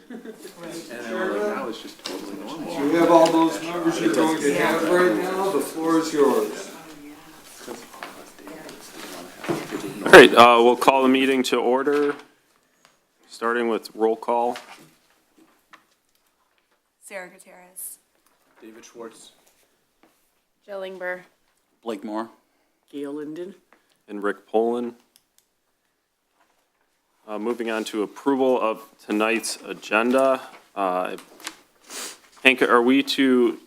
And then we're like, now it's just totally normal. You have all those numbers you're going to have right now, the floor is yours. All right, we'll call the meeting to order, starting with roll call. Sarah Gutierrez. David Schwartz. Jill Ingber. Blake Moore. Gail Linden. And Rick Poland. Moving on to approval of tonight's agenda. Hank, are we to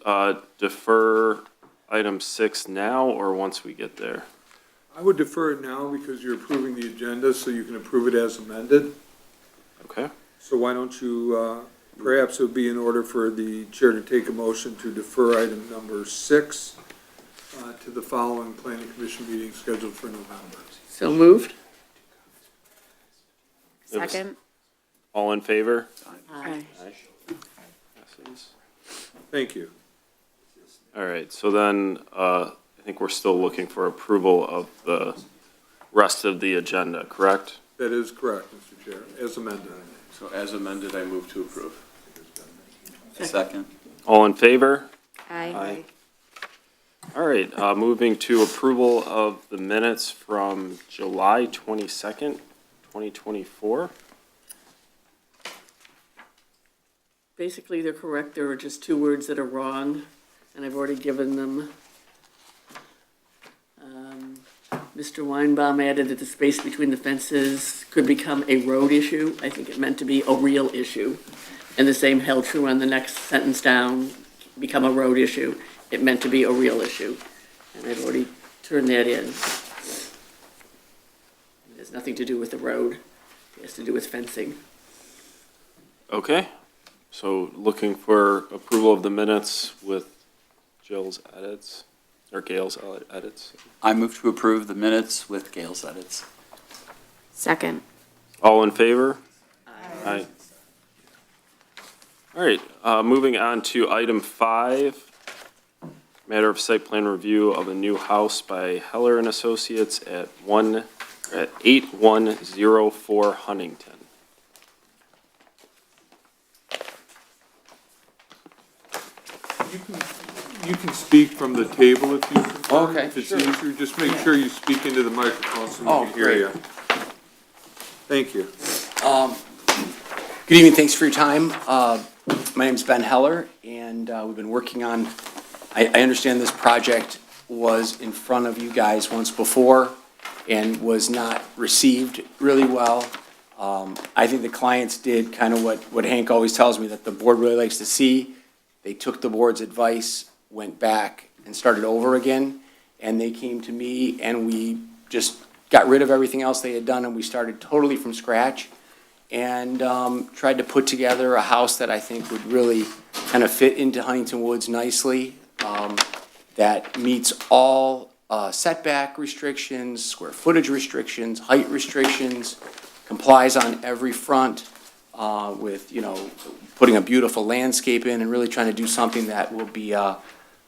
defer item 6 now or once we get there? I would defer it now because you're approving the agenda, so you can approve it as amended. Okay. So why don't you, perhaps it would be in order for the chair to take a motion to defer item number 6 to the following planning commission meeting scheduled for November. So moved. Second. All in favor? Aye. Passes. Thank you. All right, so then I think we're still looking for approval of the rest of the agenda, correct? That is correct, Mr. Chair, as amended. So as amended, I move to approve. Second. All in favor? Aye. All right, moving to approval of the minutes from July 22nd, 2024. Basically, they're correct. There are just two words that are wrong, and I've already given them. Mr. Weinbaum added that the space between the fences could become a road issue. I think it meant to be a real issue. And the same held true on the next sentence down, become a road issue. It meant to be a real issue. And I've already turned that in. It has nothing to do with the road. It has to do with fencing. Okay, so looking for approval of the minutes with Jill's edits, or Gail's edits. I move to approve the minutes with Gail's edits. Second. All in favor? Aye. All right, moving on to item 5, matter of site plan review of a new house by Heller and Associates at 8104 Huntington. You can speak from the table if you prefer. Okay, If it's sure. easier, just make sure you speak into the microphone so we Oh, can hear great. you. Thank you. Good evening, thanks for your time. My name's Ben Heller, and we've been working on, I understand this project was in front of you guys once before and was not received really well. I think the clients did kind of what Hank always tells me that the board really likes to see. They took the board's advice, went back and started over again, and they came to me and we just got rid of everything else they had done and we started totally from scratch and tried to put together a house that I think would really kind of fit into Huntington Woods nicely, that meets all setback restrictions, square footage restrictions, height restrictions, complies on every front with, you know, putting a beautiful landscape in and really trying to do something that will be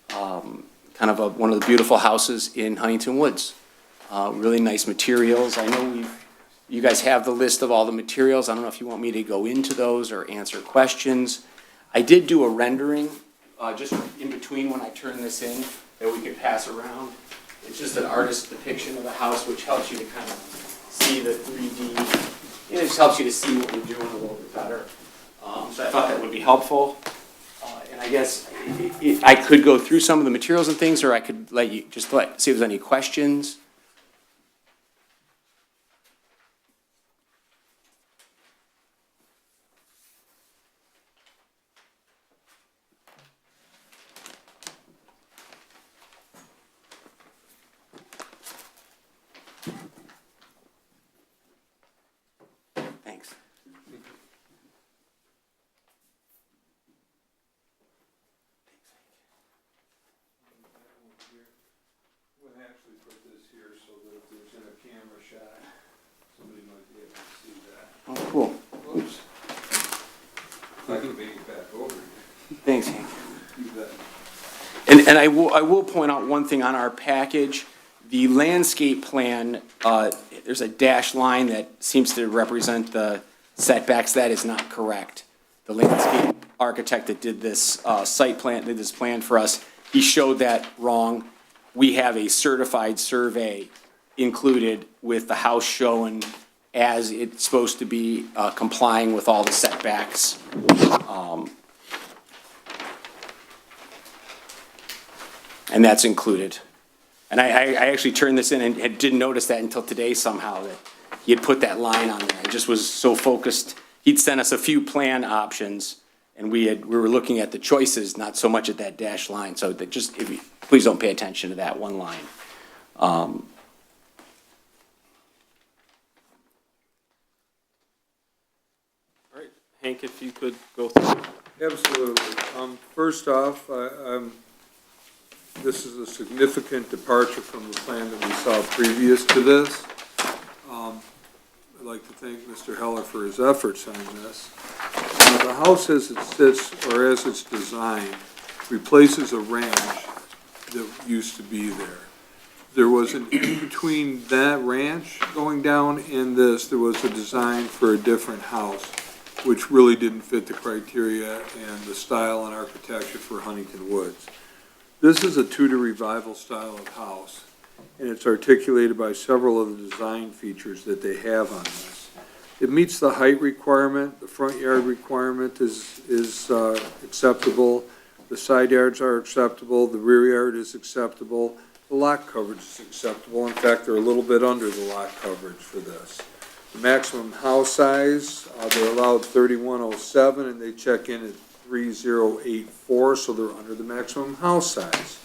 kind of one of the beautiful houses in Huntington Woods. Really nice materials. I know you guys have the list of all the materials. I don't know if you want me to go into those or answer questions. I did do a rendering just in between when I turn this in that we could pass around. It's just an artist's depiction of the house, which helps you to kind of see the 3D. It just helps you to see what we're doing a little bit better. So I thought that would be helpful. And I guess I could go through some of the materials and things, or I could let you see if there's any questions. Thanks. We'll actually put this here so that if there's in a camera shot, somebody might be able to see that. Oh, cool. Oops. I can make it back over. Thanks, Hank. You bet. And I will point out one thing on our package. The landscape plan, there's a dashed line that seems to represent the setbacks. That is not correct. The landscape architect that did this did this plan for us, he showed that wrong. We have a certified survey included with the house shown as it's supposed to be, complying with all the setbacks. And that's included. And I actually turned this in and didn't notice that until today somehow, that he had put that line on there. I just was so focused. He'd sent us a few plan options, and we were looking at the choices, not so much at that dash line. So that just, please don't pay attention to that one line. All right, Hank, if you could go through. Absolutely. First off, this is a significant departure from the plan that we saw previous to this. I'd like to thank Mr. Heller for his efforts on this. The house as it sits, or as it's designed, replaces a ranch that used to be there. There was in between that ranch going down and this, there was a design for a different house, which really didn't fit the criteria and the style and architecture for Huntington Woods. This is a Tudor revival style of house, and it's articulated by several of the design features that they have on this. It meets the height requirement, the front yard requirement is acceptable, the side yards are acceptable, the rear yard is acceptable, the lot coverage is acceptable. In fact, they're a little bit under the lot coverage for this. The maximum house size, they're allowed 3107, and they check in at 3084, so they're under the maximum house size.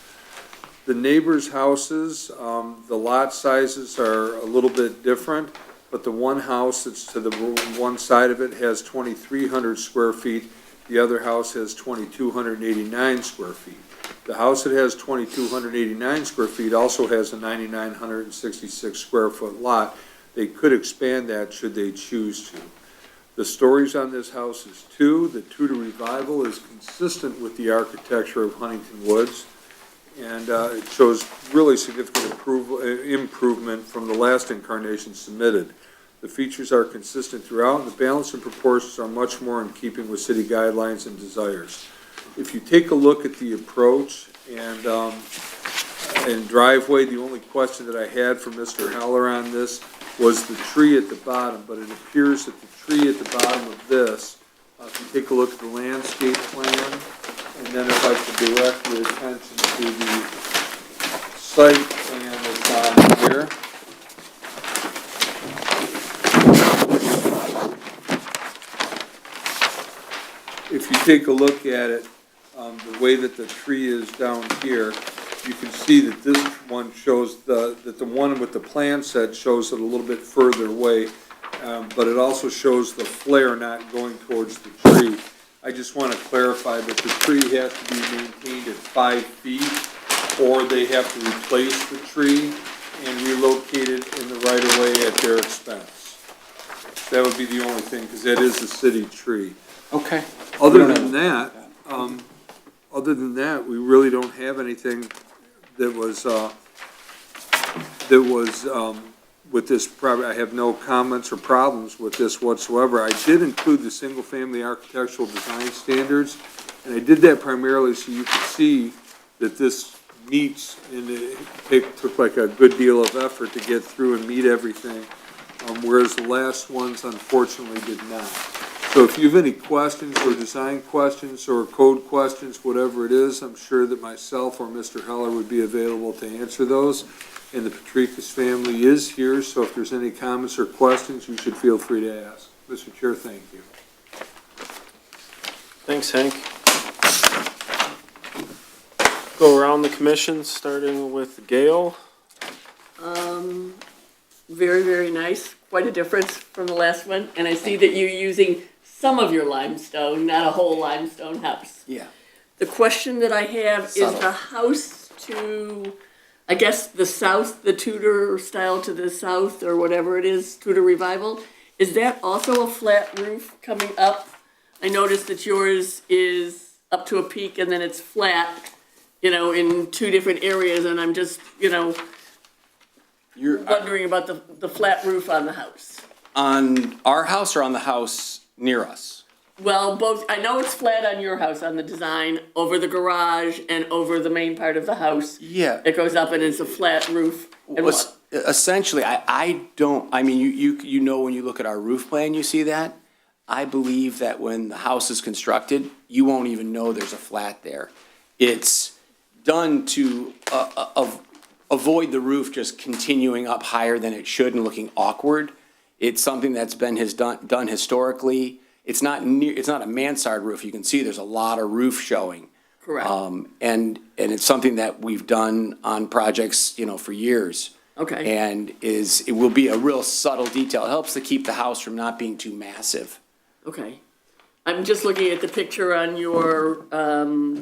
The neighbors' houses, the lot sizes are a little bit different, but the one house that's to the one side of it has 2,300 square feet. The other house has 2,289 square feet. The house that has 2,289 square feet also has a 9,966 square foot lot. They could expand that should they choose to. The stories on this house is 2. The Tudor revival is consistent with the architecture of Huntington Woods, and it shows really significant improvement from the last incarnation submitted. The features are consistent throughout, and the balance and proportions are much more in keeping with city guidelines and desires. If you take a look at the approach and driveway, the only question that I had for Mr. Heller on this was the tree at the bottom, but it appears that the tree at the bottom of this, if you take a look at the landscape plan, and then if I could direct your attention to the site plan that's on here. If you take a look at it, the way that the tree is down here, you can see that this one shows that the one with the plan set shows it a little bit further away, but it also shows the flare not going towards the tree. I just want to clarify that the tree has to be maintained at 5 feet, or they have to replace the tree and relocate it in the right of way at their expense. That would be the only thing, because that is a city tree. Okay. Other than that, we really don't have anything that was with this property. I have no comments or problems with this whatsoever. I did include the single-family architectural design standards, and I did that primarily so you could see that this meets, and it took like a good deal of effort to get through and meet everything, whereas the last ones unfortunately did not. So if you have any questions or design questions or code questions, whatever it is, I'm sure that myself or Mr. Heller would be available to answer those. And the Petrikis family is here, so if there's any comments or questions, you should feel free to ask. Mr. Chair, thank you. Thanks, Hank. Go around the commission, starting with Gail. Very, very nice. Quite a difference from the last one. And I see that you're using some of your limestone, not a whole limestone house. Yeah. The question that I have is Subtle. the house to, I guess, the south, the Tudor style to the south, or whatever it is, Tudor revival, is that also a flat roof coming up? I noticed that yours is up to a peak and then it's flat, in 2 different areas, and I'm just, You're, wondering about the flat roof on the house. On our house or on the house near us? Well, both, I know it's flat on your house, on the design, over the garage and over the main part of the house. Yeah. It goes up and it's a flat roof. And what? Essentially, I don't, I mean, you know, when you look at our roof plan, you see that. I believe that when the house is constructed, you won't even know there's a flat there. It's done to avoid the roof just continuing up higher than it should and looking awkward. It's something that's been done historically. It's not a mansard roof. You can see there's a lot of roof showing. Correct. And it's something that we've done on projects, you know, for years. Okay. And it will be a real subtle detail. It helps to keep the house from not being too massive. Okay. I'm just looking at the picture on your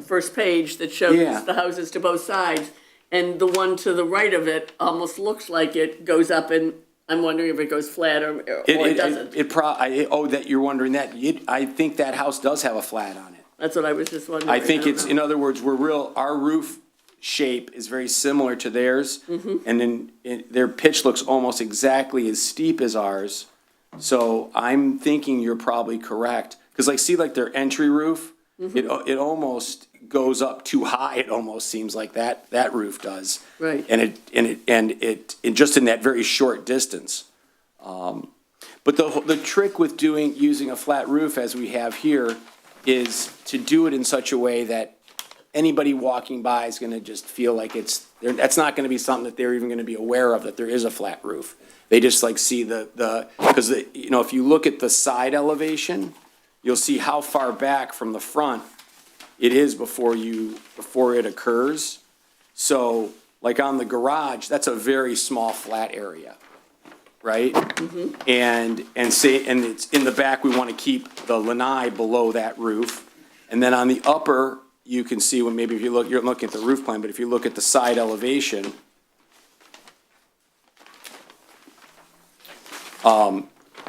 first page that shows Yeah. the houses to both sides. And the one to the right of it almost looks like it goes up, and I'm wondering if it goes flat or it doesn't. That you're wondering that. I think that house does have a flat on it. That's what I was just wondering. I think don't it's, know. in other words, our roof shape is very similar to theirs. And then their pitch looks almost exactly as steep as ours. So I'm thinking you're probably correct. Because see their entry roof, it almost goes up too high. It almost seems like that roof does. Right. And it just in that very short distance. But the trick with using a flat roof as we have here is to do it in such a way that anybody walking by is gonna just feel like that's not gonna be something that they're even gonna be aware of, that there is a flat roof. They just see because if you look at the side elevation, you'll see how far back from the front it is before it occurs. So on the garage, that's a very small flat area, right? And it's in the back, we want to keep the lanai below that roof. And then on the upper, you can see when maybe if you're looking at the roof plan, but if you look at the side elevation,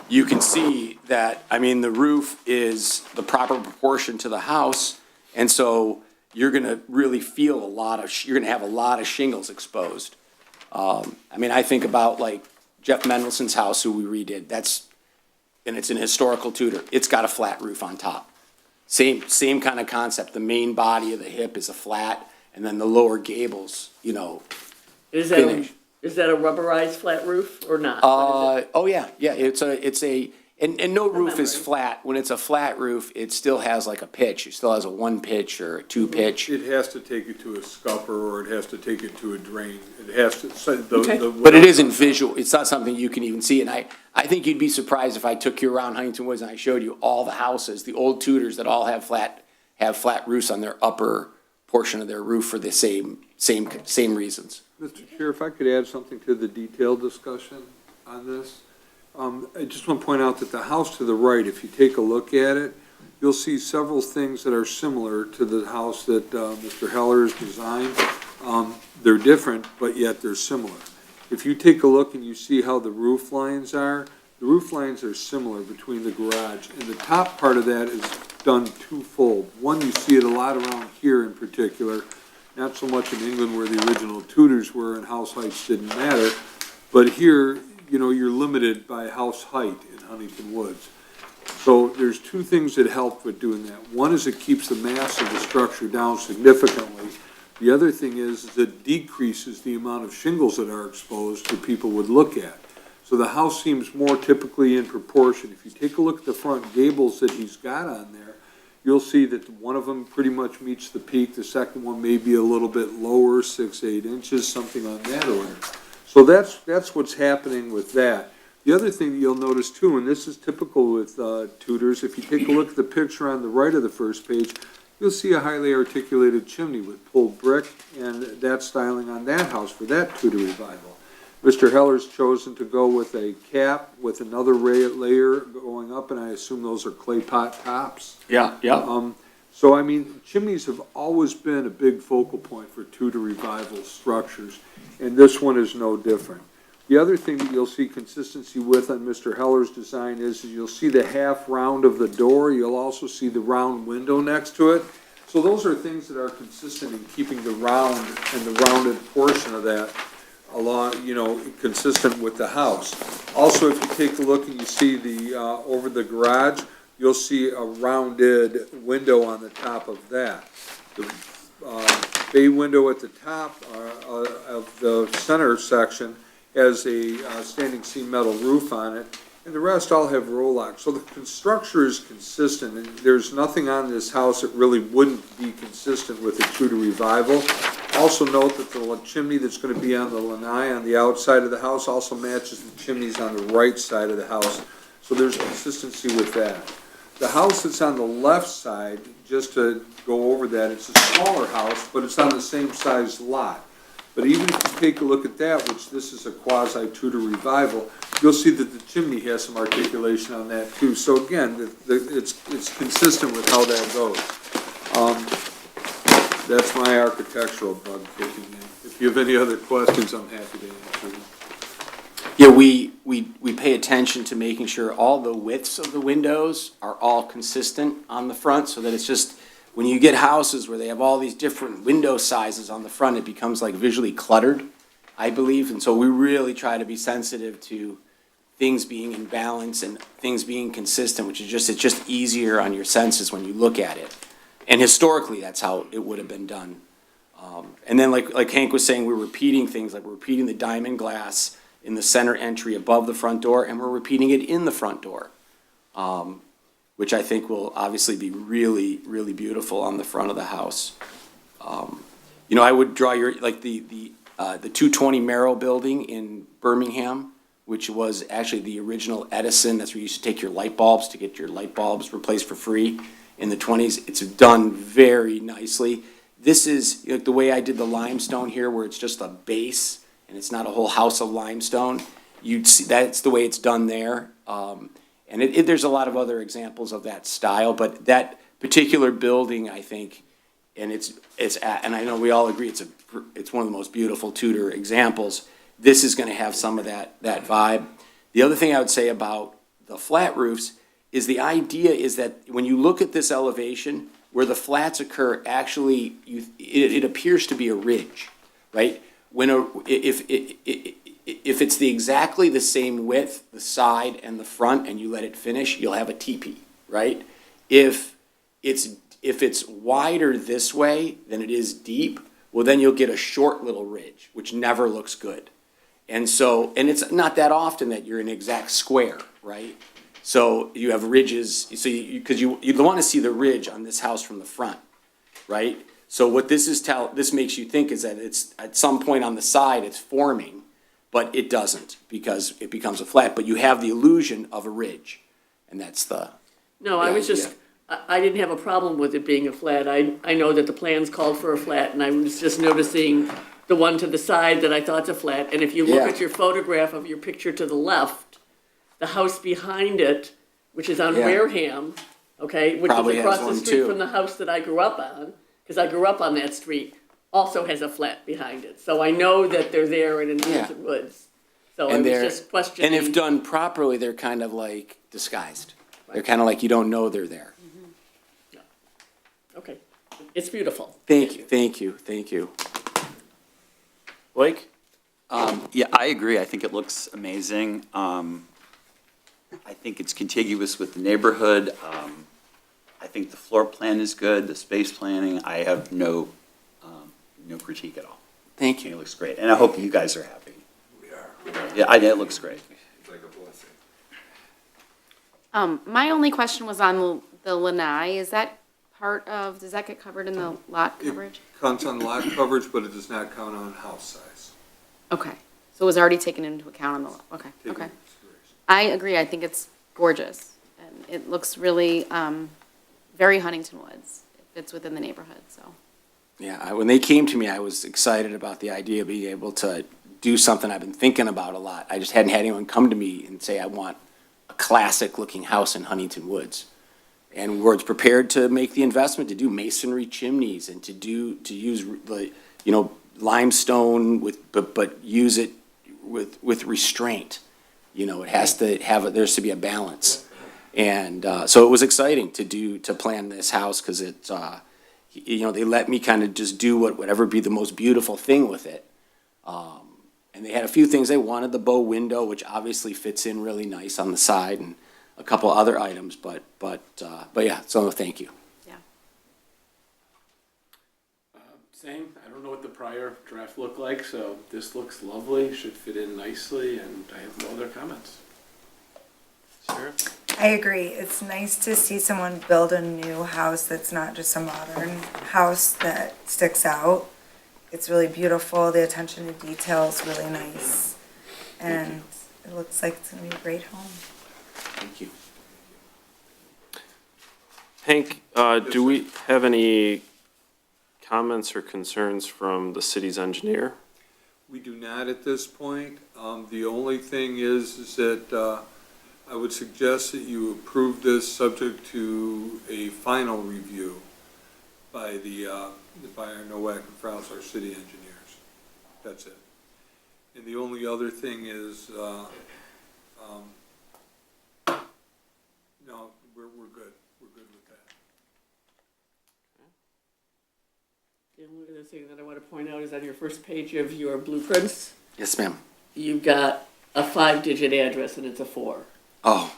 you can see that, the roof is the proper proportion to the house. And so you're gonna really feel you're gonna have a lot of shingles exposed. I think about Jeff Mendelssohn's house, who we redid, and it's an historical Tudor. It's got a flat roof on top. Same kind of concept. The main body of the hip is a flat, and then the lower gables, Is finish. that a rubberized flat roof or not? What is it? Oh yeah, and no roof is flat. When it's a flat roof, it still has a pitch. It still has a 1 pitch or a 2 pitch. It has to take it to a scupper, or it has to take it to a drain. It has to, Okay. But it isn't visual. It's not something you can even see. And I think you'd be surprised if I took you around Huntington Woods and I showed you all the houses, the old Tudors that all have flat roofs on their upper portion of their roof for the same reasons. Mr. Chair, if I could add something to the detailed discussion on this. I just want to point out that the house to the right, if you take a look at it, you'll see several things that are similar to the house that Mr. Heller's designed. They're different, but yet they're similar. If you take a look and you see how the roof lines are similar between the garage. And the top part of that is done twofold. One, you see it a lot around here in particular, not so much in England where the original Tudors were and house heights didn't matter, but here, you're limited by house height in Huntington Woods. So there's two things that help with doing that. One is it keeps the mass of the structure down significantly. The other thing is it decreases the amount of shingles that are exposed that people would look at. So the house seems more typically in proportion. If you take a look at the front gables that he's got on there, you'll see that one of them pretty much meets the peak. The second one may be a little bit lower, 6-8 inches, something on that order. So that's what's happening with that. The other thing that you'll notice too, and this is typical with Tudors, if you take a look at the picture on the right of the first page, you'll see a highly articulated chimney with pulled brick and that styling on that house for that Tudor revival. Mr. Heller's chosen to go with a cap with another layer going up, and I assume those are clay pot tops. Yeah. So, chimneys have always been a big focal point for Tudor revival structures, and this one is no different. The other thing that you'll see consistency with on Mr. Heller's design is you'll see the half round of the door. You'll also see the round window next to it. So those are things that are consistent in keeping the round and the rounded portion of that. along, you know, consistent with the house. Also, if you take a look and you see the, over the garage, you'll see a rounded window on the top of that. The bay window at the top of the center section has a standing seam metal roof on it, and the rest all have roll-locks. So the structure is consistent, and there's nothing on this house that really wouldn't be consistent with a Tudor revival. Also note that the chimney that's going to be on the lanai on the outside of the house also matches the chimneys on the right side of the house. So there's consistency with that. The house that's on the left side, just to go over that, it's a smaller house, but it's on the same size lot. But even if you take a look at that, which this is a quasi-Tudor revival, you'll see that the chimney has some articulation on that too. So again, it's consistent with how that goes. That's my architectural bug kicking in. If you have any other questions, I'm happy to answer them. Yeah, we pay attention to making sure all the widths of the windows are all consistent on the front, so that it's just, when you get houses where they have all these different window sizes on the front, it becomes like visually cluttered, I believe. And so we really try to be sensitive to things being in balance and things being consistent, which is just, it's just easier on your senses when you look at it. And historically, that's how it would have been done. And then like Hank was saying, we're repeating things, like we're repeating the diamond glass in the center entry above the front door, and we're repeating it in the front door, which I think will obviously be really, really beautiful on the front of the house. You know, I would draw your, like the 220 Merrill building in Birmingham, which was actually the original Edison. That's where you used to take your light bulbs to get your light bulbs replaced for free in the 20s. It's done very nicely. This is, like, the way I did the limestone here, where it's just a base and it's not a whole house of limestone. You'd see, that's the way it's done there. And there's a lot of other examples of that style, but that particular building, I think, and and I know we all agree it's one of the most beautiful Tudor examples. This is gonna have some of that vibe. The other thing I would say about the flat roofs is the idea is that when you look at this elevation, where the flats occur, actually, it appears to be a ridge, right? If it's exactly the same width, the side and the front, and you let it finish, you'll have a teepee, right? If it's wider this way than it is deep, well, then you'll get a short little ridge, which never looks good. And it's not that often that you're an exact square, right? So you have ridges, so because you want to see the ridge on this house from the front, right? So what this makes you think is that it's at some point on the side it's forming, but it doesn't, because it becomes a flat. But you have the illusion of a ridge, and that's the. No, I was just, I didn't have a problem with it being a flat. I know that the plans called for a flat, and I was just noticing the one to the side that I thought's a flat. And if you look Yeah. at your photograph of your picture to the left, the house behind it, which is on Yeah. Wareham, okay, which Probably is has across the one, street too. from the house that I grew up on, because I grew up on that street, also has a flat behind it. So I know that they're there and in Hampton Woods. So I was just questioning. And if done properly, they're kind of like disguised. They're kind of like you don't know they're there. Okay, it's beautiful. Thank you. Blake? Yeah, I agree. I think it looks amazing. I think it's contiguous with the neighborhood. I think the floor plan is good, the space planning. I have no critique at all. Thank I think it you. looks great, and I hope you guys are happy. We are. Yeah, it looks great. It's like a blessing. My only question was on the lanai. Is that does that get covered in the lot coverage? It counts on lot coverage, but it does not count on house size. Okay, so it was already taken into account on the lot, okay, Taken okay. into consideration. I agree, I think it's gorgeous, and it looks really, very Huntington Woods. It fits within the neighborhood, so. Yeah, when they came to me, I was excited about the idea of being able to do something I've been thinking about a lot. I just hadn't had anyone come to me and say, I want a classic-looking house in Huntington Woods. And we're prepared to make the investment to do masonry chimneys and to use the, limestone but use it with restraint. It has to there's to be a balance. And so it was exciting to plan this house, because it, they let me kind of just do whatever be the most beautiful thing with it. And they had a few things. They wanted the bow window, which obviously fits in really nice on the side, and a couple other items, but yeah, so thank you. Yeah. Same, I don't know what the prior draft looked like, so this looks lovely, should fit in nicely, and I have no other comments. Sarah? I agree. It's nice to see someone build a new house that's not just a modern house that sticks out. It's really beautiful. The attention to detail is really nice. And it looks like it's gonna be a great home. Thank you. Hank, do we have any comments or concerns from the city's engineer? We do not at this point. The only thing is that I would suggest that you approve this subject to a final review by our Nowak and Frous, our city engineers. That's it. And the only other thing is, no, we're good. We're good with that. The only other thing that I want to point out is on your first page of your blueprints, Yes, ma'am. you've got a 5-digit address and it's a 4. Oh,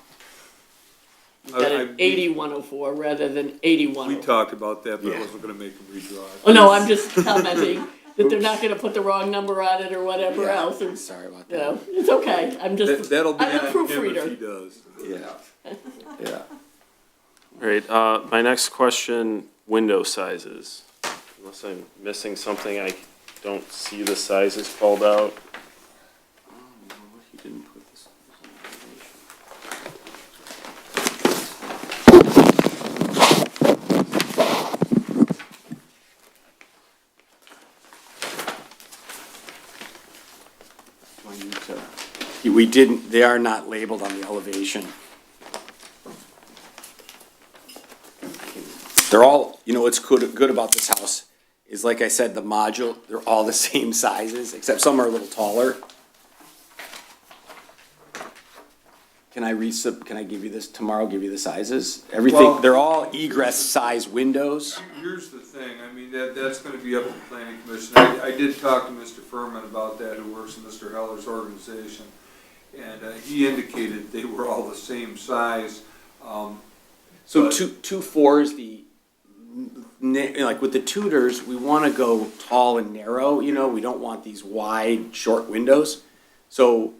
You've got an 8104 rather than 8104. We talked about that, but I Yeah. wasn't gonna make them redraw it. Oh, no, I'm just commenting that they're not gonna put the wrong number on it or whatever yeah. else, or, Sorry about you that. know, it's okay, I'm just, That'll be I'm a on him if proofreader. he does. Yeah. Yeah. All right, my next question, window sizes. Unless I'm missing something, I don't see the sizes called out. He didn't put this. Do I need to? We didn't, they are not labeled on the elevation. They're all, you know, what's good about this house is, like I said, the module, they're all the same sizes, except some are a little taller. Can I give you this tomorrow, give you the sizes? Well- Everything, they're all egress size windows. Here's the thing, I mean, that's gonna be up to the planning commission. I did talk to Mr. Furman about that, who works in Mr. Heller's organization. And he indicated they were all the same size. So But- two four is the, like with the Tudors, we wanna go tall and narrow, you know, we don't want these wide, short windows. So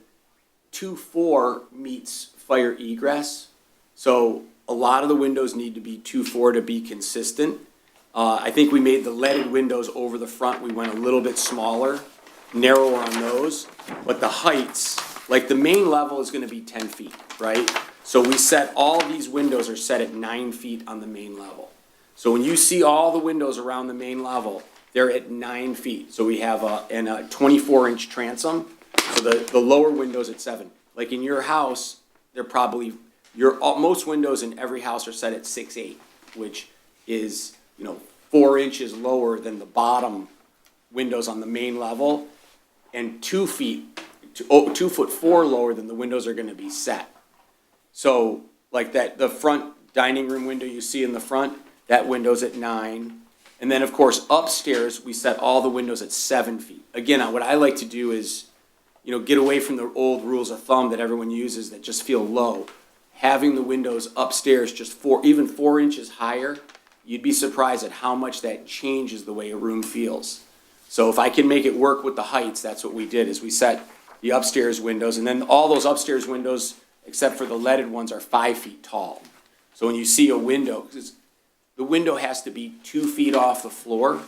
2.4 meets fire egress. So a lot of the windows need to be 2.4 to be consistent. I think we made the leaded windows over the front, we went a little bit smaller, narrower on those. But the heights, like the main level is gonna be 10 feet, right? So we set, all these windows are set at 9 feet on the main level. So when you see all the windows around the main level, they're at 9 feet. So we have a 24-inch transom. So the lower window's at 7. Like in your house, they're probably, most windows in every house are set at 6'8", which is, 4 inches lower than the bottom windows on the main level, and 2 feet, 2'4" lower than the windows are gonna be set. So like that, the front dining room window you see in the front, that window's at 9. And then of course upstairs, we set all the windows at 7 feet. Again, what I like to do is, get away from the old rules of thumb that everyone uses that just feel low. Having the windows upstairs just even 4 inches higher, you'd be surprised at how much that changes the way a room feels. So if I can make it work with the heights, that's what we did, is we set the upstairs windows, and then all those upstairs windows, except for the leaded ones, are 5 feet tall. So when you see a window, 'cause the window has to be 2 feet off the floor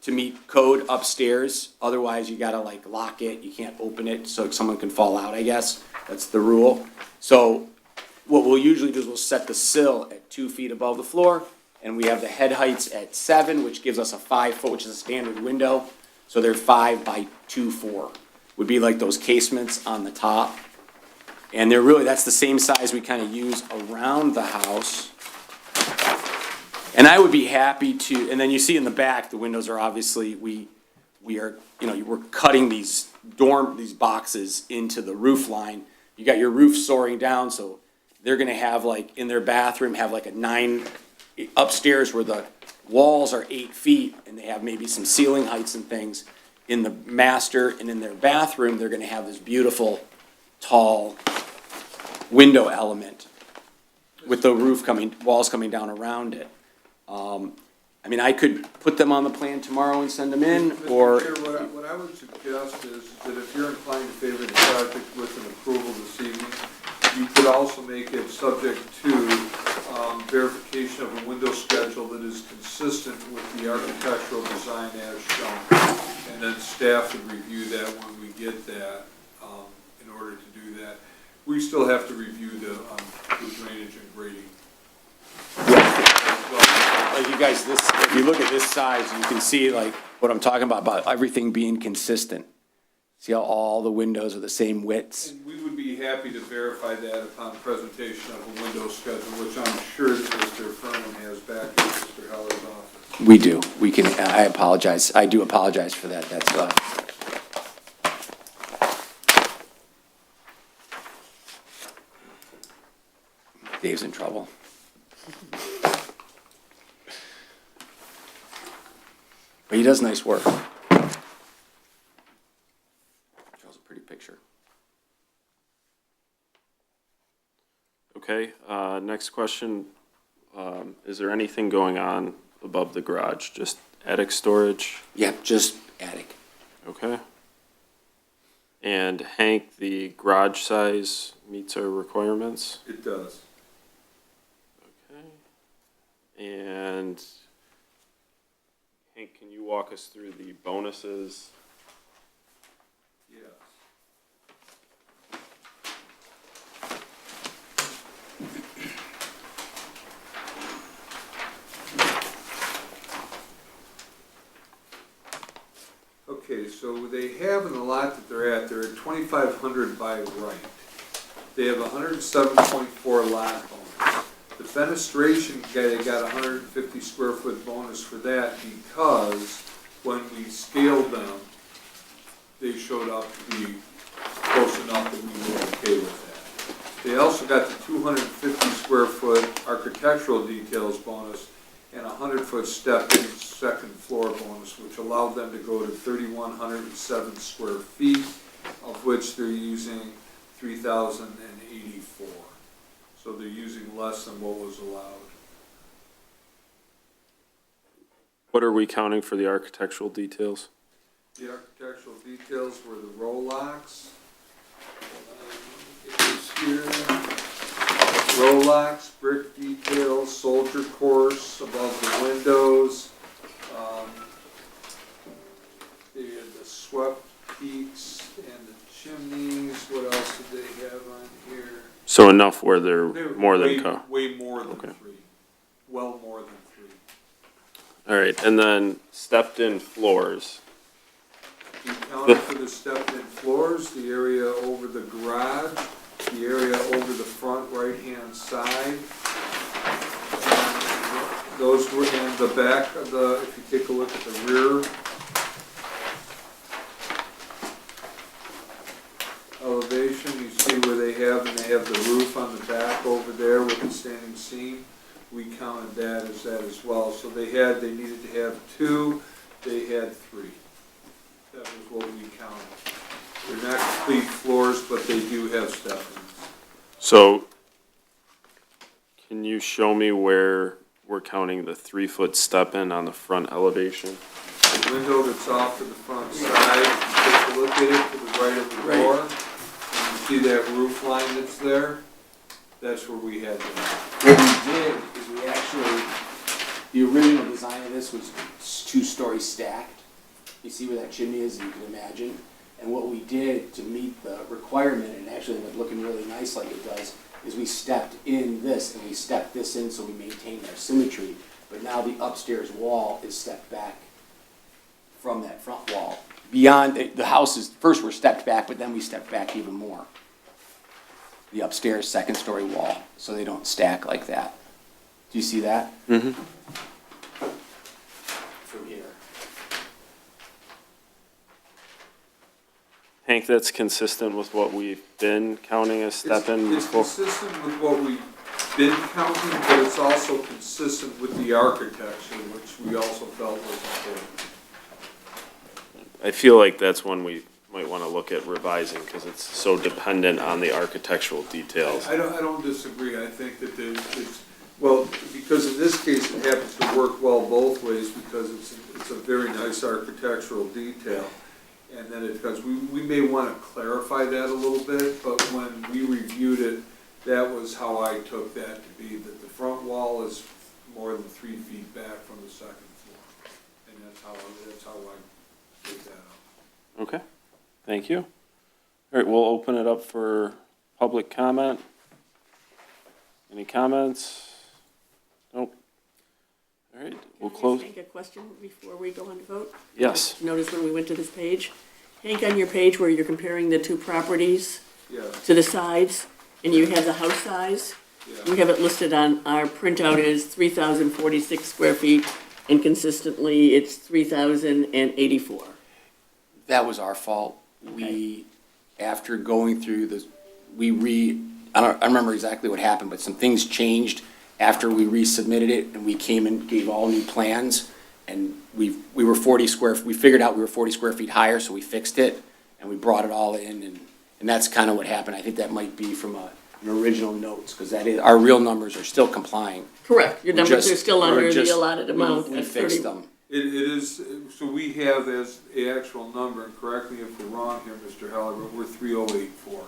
to meet code upstairs, otherwise you gotta like lock it, you can't open it, so someone can fall out, I guess, that's the rule. So what we'll usually do is we'll set the sill at 2 feet above the floor, and we have the head heights at 7, which gives us a 5 foot, which is a standard window, so they're 5 by 2.4, would be like those casements on the top. And they're really, that's the same size we kind of use around the house. And I would be happy to, and then you see in the back, the windows are obviously, we are, we're cutting these boxes into the roof line. You got your roof soaring down, so they're gonna have like, in their bathroom, have like a 9, upstairs where the walls are 8 feet, and they have maybe some ceiling heights and things. in the master and in their bathroom, they're gonna have this beautiful, tall window element with the roof walls coming down around it. I mean, I could put them on the plan tomorrow and send them in, or, Mr. Chair, what I would suggest is that if you're inclined to favor the project with an approval this evening, you could also make it subject to verification of a window schedule that is consistent with the architectural design as shown. And then staff would review that when we get that, in order to do that. We still have to review the drainage and grading. like you guys, if you look at this size, you can see like what I'm talking about everything being consistent. See how all the windows are the same widths? And we would be happy to verify that upon presentation of a window schedule, which I'm sure that Mr. Furman has back in Mr. Heller's office. We do. We can, I apologize. I do apologize for that. That's, Dave's in trouble. But he does nice work. Draws a pretty picture. Okay, next question. Is there anything going on above the garage? Just attic storage? Yep, just attic. Okay. And Hank, the garage size meets our requirements? It does. Okay. And Hank, can you walk us through the bonuses? Yes. Okay, so they have in the lot that they're at 2,500 by right. They have 107.4 lot bonus. The fenestration guy, they got 150 square foot bonus for that because when we scaled them, they showed up to be close enough that we were okay with that. They also got the 250 square foot architectural details bonus and 100-foot step-in second floor bonus, which allowed them to go to 3,107 square feet, of which they're using 3,084. So they're using less than what was allowed. What are we counting for the architectural details? The architectural details were the row locks. It was here. Row locks, brick details, soldier course above the windows. They had the swept peaks and the chimneys. What else did they have on here? So enough where they're They're more way- than Way more than Okay. three. Well more than three. All right, and then stepped-in floors. We counted for the stepped-in floors, the area over the garage, the area over the front right-hand side. And those were in the back of the, if you take a look at the rear elevation, you see where they have the roof on the back over there with the standing seam. We counted that as well. So they needed to have two, they had three. That was what we counted. They're not complete floors, but they do have step-ins. So can you show me where we're counting the 3-foot step-in on the front elevation? The window that's off to the front side, you take a look at it to the right of the door, and you see that roof line that's there? That's where we had them. What we did is we actually, the original design of this was 2-story stacked. You see where that chimney is, you can imagine. And what we did to meet the requirement, and actually ended up looking really nice like it does, is we stepped in this and we stepped this in so we maintained our symmetry. But now the upstairs wall is stepped back from that front wall. Beyond, the houses, first were stepped back, but then we stepped back even more. The upstairs second-story wall, so they don't stack like that. Do you see that? Mm-hmm. From here. Hank, that's consistent with what we've been counting as step-in It's before? consistent with what we've been counting, but it's also consistent with the architecture, which we also felt was important. I feel like that's one we might want to look at revising, because it's so dependent on the architectural details. I don't disagree, I think that well, because in this case, it happens to work well both ways, because it's a very nice architectural detail. And then because we may want to clarify that a little bit, but when we reviewed it, that was how I took that to be, that the front wall is more than 3 feet back from the second floor. And that's how I take that up. Okay, thank you. All right, we'll open it up for public comment. Any comments? Nope. All right, we'll close. Can I just make a question before we go on to vote? Yes. Notice when we went to this page, Hank, on your page where you're comparing the two properties Yeah, to the sides, and you have the house size, we yeah. have it listed on our printout as 3,046 square feet, and consistently, it's 3,084. That was our fault. We, after going through this, I don't remember exactly what happened, but some things changed after we resubmitted it, and we came and gave all new plans, and we were 40 square, we figured out we were 40 square feet higher, so we fixed it, and we brought it all in, and that's kind of what happened. I think that might be from an original notes, because that is, our real numbers are still complying. Correct, your numbers are still We're under the just- allotted amount. We at fixed 30. them. It is, so we have as the actual number, and correct me if we're wrong here, Mr. Heller, but we're 3084.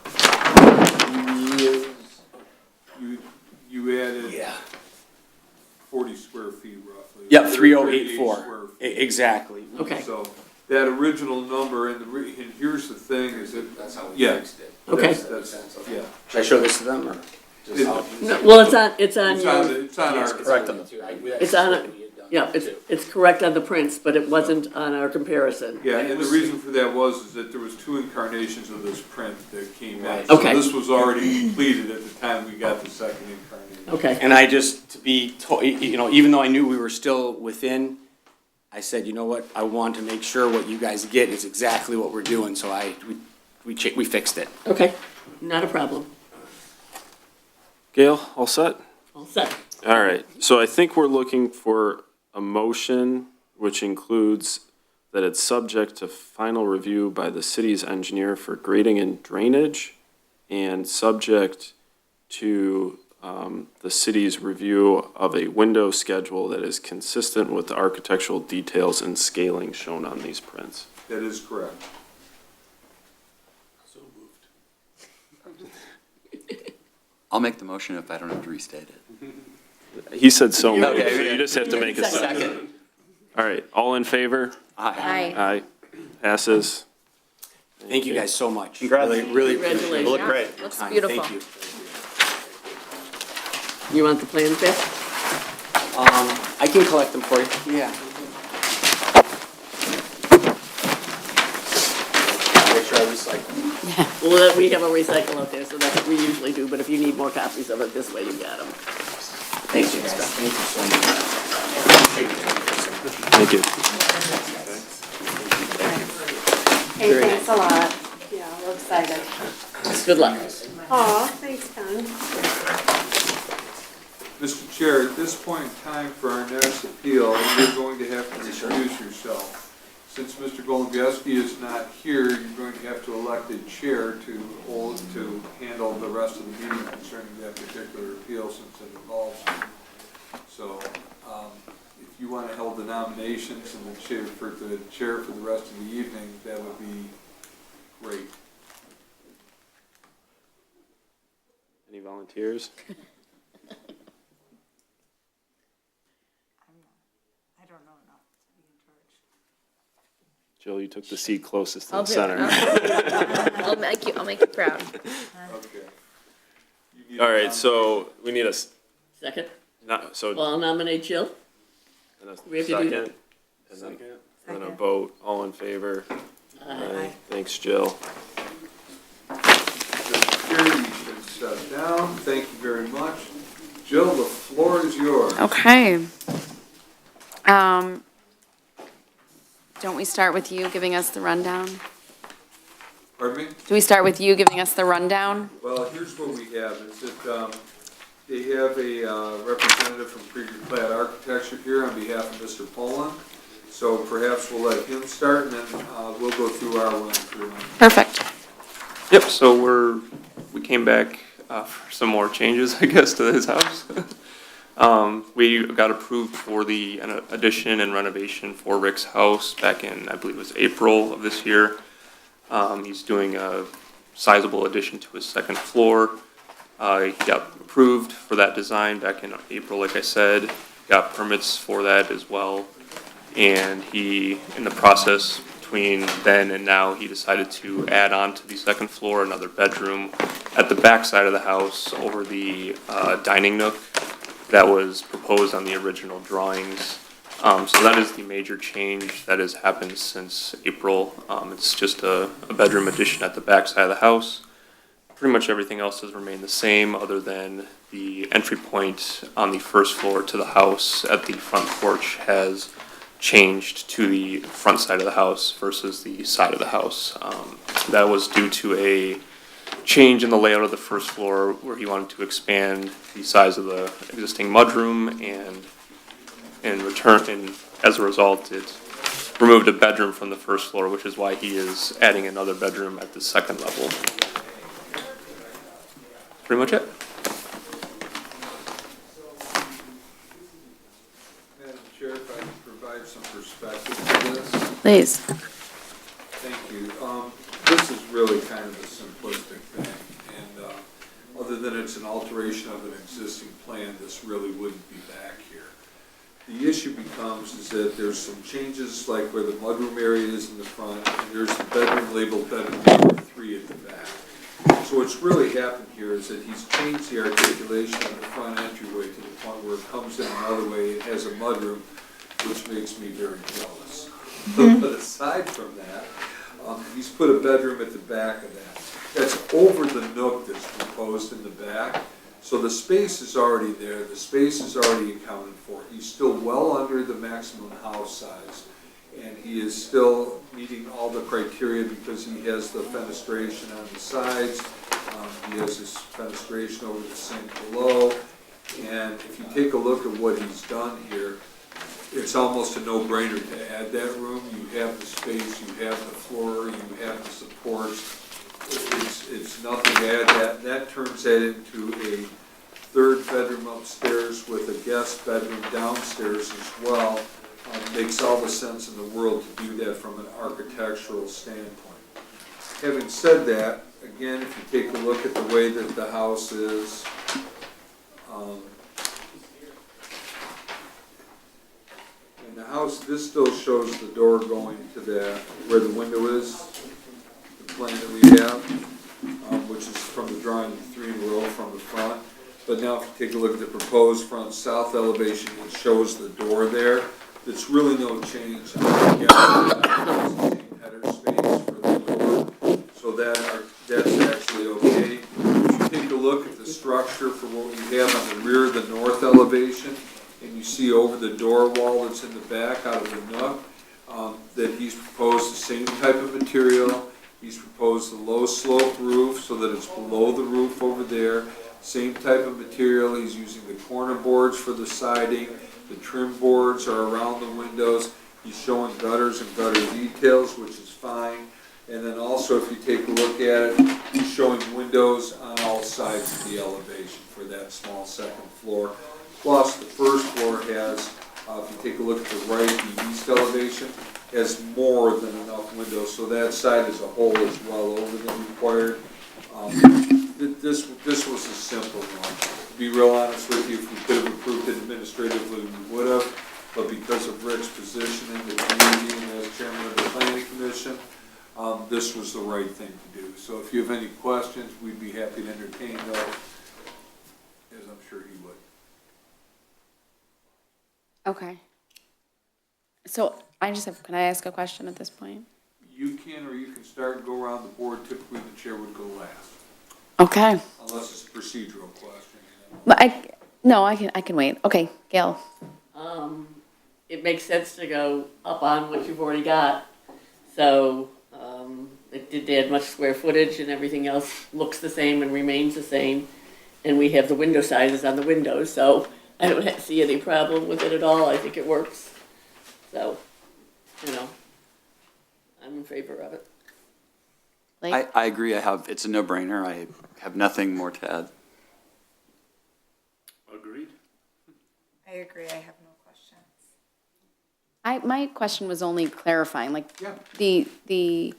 You added Yeah. 40 square feet roughly. Yep, 38 3084. square feet. Exactly. Okay, So that original number, and here's the thing, is that, That's how we Yeah. fixed it. okay. that's, yeah. Should I show this to them, or? just It- how- No, well, it's on It's on, your, it's on our. Correct on the two. it's on, yeah, it's correct on the prints, but it wasn't on our comparison. Yeah, and the reason for that is that there was 2 incarnations of this print that came in. Right. Okay. So this was already completed at the time we got the second incarnation. Okay, And I just, to be, even though I knew we were still within, I said, you know what, I want to make sure what you guys get is exactly what we're doing, so we fixed it. okay, not a problem. Gail, all set? All set. All right, so I think we're looking for a motion which includes that it's subject to final review by the city's engineer for grading and drainage, and subject to the city's review of a window schedule that is consistent with the architectural details and scaling shown on these prints. That is correct. I'll make the motion if I don't have to restate it. He said so moved, Okay, so you just have to make a second. Second. All right, all in favor? Aye. Aye. Aye. Passes. Thank you guys so much. Congrats. Really appreciate it. Congratulations. Look great. Looks Time. beautiful. Thank you. You want the plans back? I can collect them for you. Yeah. Make sure I recycle. Well, we have a recycle out there, so that's what we usually do, but if you need more copies of it, this way you got them. Thank you, guys. Thank you so much. Thank you. Hey, thanks a lot. Yeah, we're excited. Good luck. Aw, thanks, Ken. Mr. Chair, at this point in time for our next appeal, you're going to have to recuse yourself. Since Mr. Golubowski is not here, you're going to have to elect a chair to handle the rest of the meeting concerning that particular appeal since it involves you. So, if you want to hold the nominations and the chair for the rest of the evening, that would be great. Any volunteers? I don't know enough to be in charge. Jill, you took the seat closest to I'll the do it. center. I'll make you proud. Okay. You need All a right, so we need a, Second? so, Well, I'll nominate Jill. and a we have to do that. second, and then a Second. vote, all in favor? Aye. Thanks, Jill. Mr. Chair, you should step down. Thank you very much. Jill, the floor is yours. Okay. Don't we start with you giving us the rundown? Pardon me? Do we start with you giving us the rundown? Well, here's what we have, is that, they have a, representative from Krieger Clad Architecture here on behalf of Mr. Poland. So perhaps we'll let him start, and then we'll go through our run through. Perfect. Yep, so we came back for some more changes, I guess, to his house. We got approved for the addition and renovation for Rick's house back in, I believe it was April of this year. He's doing a sizable addition to his second floor. He got approved for that design back in April, like I said, got permits for that as well. And he, in the process between then and now, he decided to add on to the second floor another bedroom at the back side of the house over the dining nook that was proposed on the original drawings. So that is the major change that has happened since April. It's just a bedroom addition at the back side of the house. Pretty much everything else has remained the same, other than the entry point on the first floor to the house at the front porch has changed to the front side of the house versus the side of the house. That was due to a change in the layout of the first floor where he wanted to expand the size of the existing mudroom, and as a result, it removed a bedroom from the first floor, which is why he is adding another bedroom at the second level. Pretty much it. Madam Chair, if I can provide some perspective to this. Please. Thank you. This is really kind of a simplistic thing, and other than it's an alteration of an existing plan, this really wouldn't be back here. The issue becomes is that there's some changes, like where the mudroom area is in the front, and there's the bedroom labeled bedroom number 3 at the back. So what's really happened here is that he's changed the articulation of the front entryway to the point where it comes in another way. It has a mudroom, which makes me very jealous. But aside from that, he's put a bedroom at the back of that. That's over the nook that's proposed in the back. So the space is already there. The space is already accounted for. He's still well under the maximum house size. And he is still meeting all the criteria because he has the fenestration on the sides. He has his fenestration over the sink below. And if you take a look at what he's done here, it's almost a no-brainer to add that room. You have the space, you have the floor, you have the supports. It's nothing to add that. That turns that into a third bedroom upstairs with a guest bedroom downstairs as well. Makes all the sense in the world to do that from an architectural standpoint. Having said that, again, if you take a look at the way that the house is, in the house, this still shows the door going to the, where the window is, the plan that we have, which is from the drawing 3 row from the front. But now if you take a look at the proposed front south elevation, it shows the door there. It's really no change. Header space for the door, so that's actually okay. If you take a look at the structure for what we have on the rear of the north elevation, and you see over the door wall that's in the back out of the nook, that he's proposed the same type of material. He's proposed a low slope roof so that it's below the roof over there. Same type of material. He's using the corner boards for the siding. The trim boards are around the windows. He's showing gutters and gutter details, which is fine. And then also, if you take a look at it, he's showing windows on all sides of the elevation for that small second floor. Plus, the first floor has, if you take a look at the right, the east elevation, has more than enough windows. So that side as a whole is well over the required. This was a simple one. To be real honest with you, if we could have approved it administratively, we would have. But because of Rick's position in the community and as chairman of the planning commission, this was the right thing to do. So if you have any questions, we'd be happy to entertain those, as I'm sure he would. Okay. So can I ask a question at this point? You can, or you can start and go around the board. Typically, the chair would go last, Okay. unless it's a procedural question. But I can wait. Okay, Gail. It makes sense to go up on what you've already got. So, it did add much square footage and everything else looks the same and remains the same. And we have the window sizes on the windows, so I don't see any problem with it at all. I think it works. So, you know, I'm in favor of it. Blake? I agree, it's a no-brainer, I have nothing more to add. Agreed. I agree, I have no questions. My question was only clarifying, like, the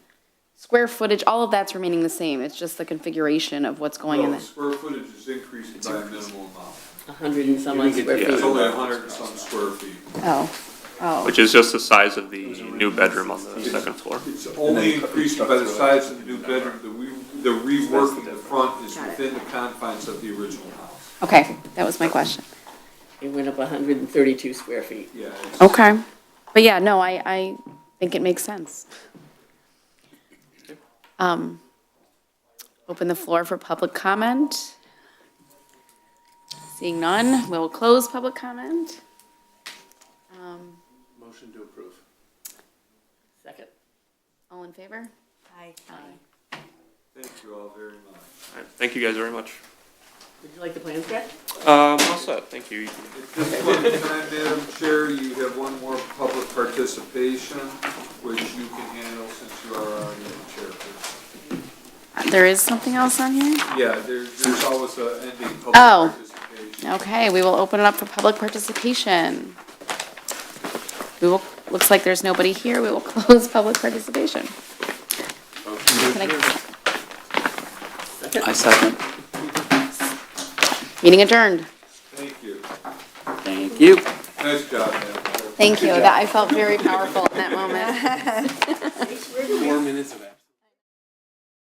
square footage, all of that's remaining the same, it's just the configuration of what's going in No, there. square footage is increased by a minimal amount. 100 and some odd square It's feet. only 100 and some square feet. Oh, Which is just the size of the new bedroom on the second floor. It's only increased by the size of the new bedroom. The rework in the front is Got it. within the confines of the original house. okay, that was my question. It went up 132 square feet. Yeah, it's- Okay, but yeah, no, I think it makes sense. Open the floor for public comment. Seeing none, we'll close public comment. Motion to approve. Second. All in favor? Aye. thank you all very much. All right, thank you guys very much. Would you like the plans back? All set, thank you. At this point in time, Madam Chair, you have one more public participation, which you can handle since you are already the chairperson. There is something else on here? Yeah, there's always an ending public Oh. participation. Okay, we will open it up for public participation. Looks like there's nobody here, we will close public participation. Can I second. Meeting adjourned. Thank you. Thank you. Nice job, man. Thank you, I felt very powerful in that moment. 4 minutes of that.